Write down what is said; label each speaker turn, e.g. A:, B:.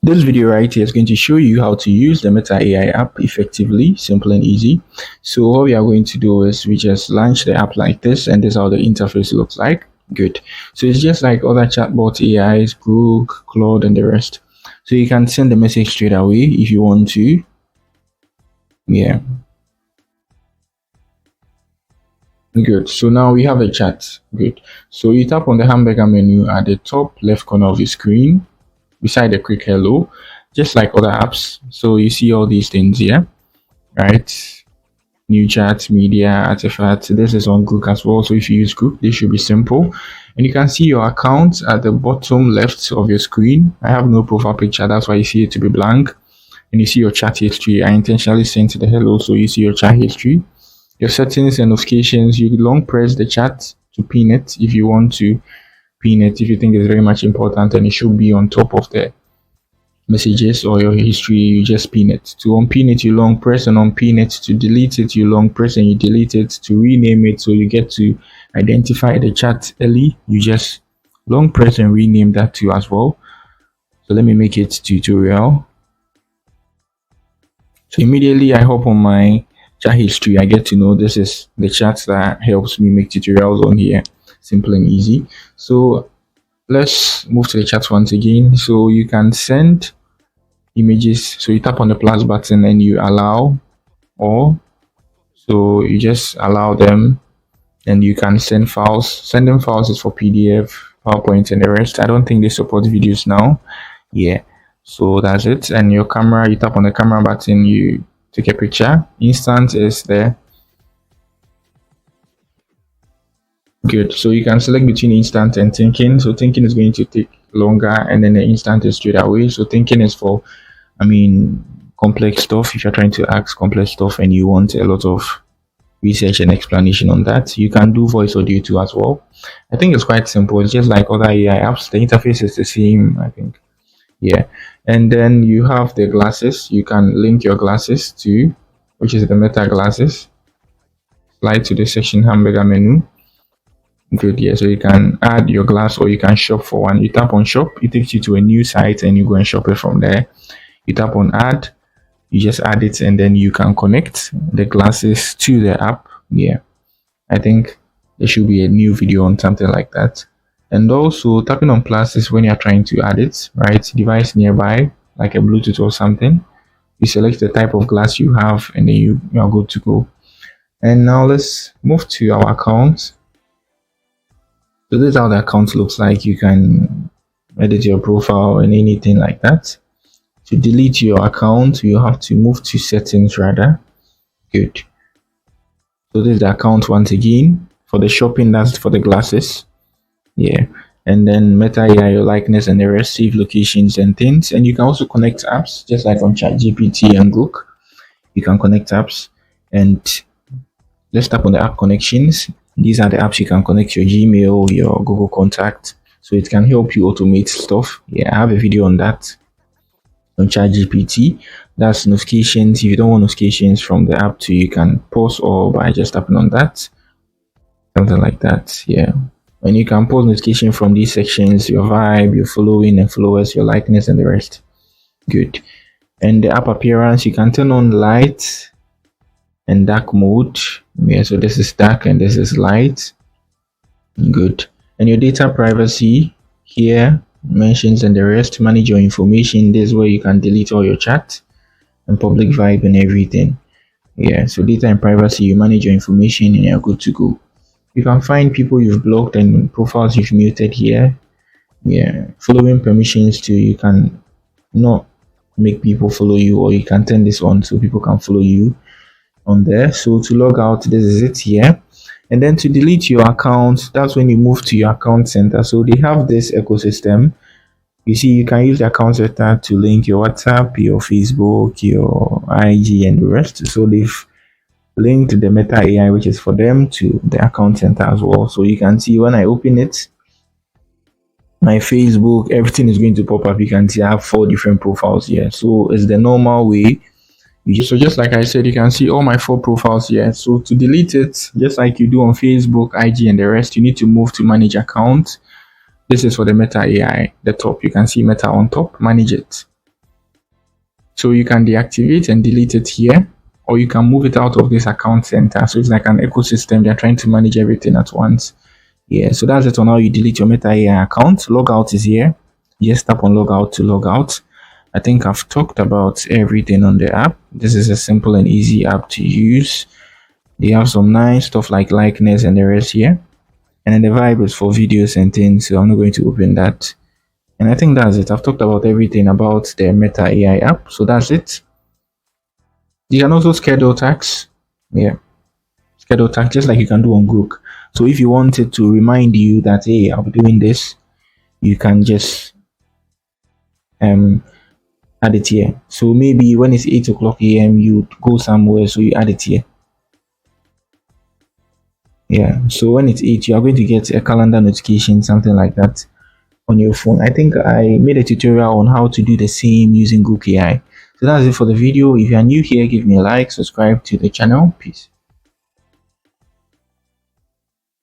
A: This video right here is going to show you how to use the Meta AI app effectively, simple and easy. So what we are going to do is we just launch the app like this, and this is how the interface looks like. Good. So it's just like other chatbot AIs, Google, Claude, and the rest. So you can send the message straight away if you want to. Yeah. Good. So now we have a chat. Good. So you tap on the hamburger menu at the top left corner of the screen beside the quick hello, just like other apps. So you see all these things here, right? New chat, media, artifact. This is on Google as well. So if you use Google, this should be simple. And you can see your account at the bottom left of your screen. I have no profile picture, that's why you see it to be blank. And you see your chat history. I intentionally sent the hello, so you see your chat history. Your settings and notifications, you long press the chat to pin it if you want to pin it, if you think it's very much important and it should be on top of the messages or your history. You just pin it. To unpin it, you long press and unpin it. To delete it, you long press and you delete it. To rename it, so you get to identify the chat early, you just long press and rename that too as well. So let me make it tutorial. So immediately I hop on my chat history, I get to know this is the chat that helps me make tutorials on here. Simple and easy. So let's move to the chat once again. So you can send images. So you tap on the plus button and you allow all. So you just allow them, and you can send files. Sending files is for PDF, PowerPoint, and the rest. I don't think they support videos now. Yeah. So that's it. And your camera, you tap on the camera button, you take a picture. Instant is there. Good. So you can select between instant and thinking. So thinking is going to take longer, and then the instant is straight away. So thinking is for, complex stuff. If you're trying to ask complex stuff and you want a lot of research and explanation on that, you can do voice audio too as well. I think it's quite simple. It's just like other AI apps. The interface is the same, I think. Yeah. And then you have the glasses. You can link your glasses to, which is the Meta glasses. Slide to the section hamburger menu. Good. Yeah, so you can add your glass or you can shop for one. You tap on shop, it takes you to a new site and you go and shop it from there. You tap on add, you just add it, and then you can connect the glasses to the app. Yeah, I think there should be a new video on something like that. And also tapping on plus is when you're trying to add it, right? Device nearby, like a Bluetooth or something. You select the type of glass you have, and then you are good to go. And now let's move to our account. So this is how the account looks like. You can edit your profile and anything like that. To delete your account, you have to move to settings rather. Good. So this is the account once again. For the shopping, that's for the glasses. Yeah. And then Meta AI, your likeness and the rest, save locations and things. And you can also connect apps, just like on ChatGPT and Google. You can connect apps. And let's tap on the app connections. These are the apps you can connect your Gmail, your Google Contact, so it can help you automate stuff. Yeah, I have a video on that on ChatGPT. That's notifications. If you don't want notifications from the app too, you can pause all by just tapping on that. Something like that. Yeah. And you can pause notification from these sections, your vibe, your following and followers, your likeness, and the rest. Good. And the app appearance, you can turn on light and dark mode. Yeah, so this is dark and this is light. Good. And your data privacy here mentions and the rest, manage your information. This is where you can delete all your chat and public vibe and everything. Yeah, so data and privacy, you manage your information and you're good to go. You can find people you've blocked and profiles you've muted here. Yeah, following permissions too. You can not make people follow you, or you can turn this on so people can follow you on there. So to log out, this is it here. And then to delete your account, that's when you move to your account center. So they have this ecosystem. You see, you can use the account center to link your WhatsApp, your Facebook, your IG, and the rest. So they've linked the Meta AI, which is for them, to the account center as well. So you can see when I open it, my Facebook, everything is going to pop up. You can see I have 4 different profiles here. So it's the normal way. So just like I said, you can see all my 4 profiles here. So to delete it, just like you do on Facebook, IG, and the rest, you need to move to manage account. This is for the Meta AI, the top. You can see Meta on top, manage it. So you can deactivate and delete it here, or you can move it out of this account center. So it's like an ecosystem. They're trying to manage everything at once. Yeah, so that's it on how you delete your Meta AI account. Logout is here. Just tap on logout to log out. I think I've talked about everything on the app. This is a simple and easy app to use. They have some nice stuff like likeness and the rest here. And then the vibe is for videos and things, so I'm not going to open that. And I think that's it. I've talked about everything about the Meta AI app, so that's it. You can also schedule tasks. Yeah, schedule tasks just like you can do on Grook. So if you wanted to remind you that hey, I'll be doing this, you can just add it here. So maybe when it's 8 o'clock a.m., you go somewhere, so you add it here. Yeah. So when it's 8, you are going to get a calendar notification, something like that, on your phone. I think I made a tutorial on how to do the same using Google AI. So that's it for the video. If you are new here, give me a like, subscribe to the channel. Peace.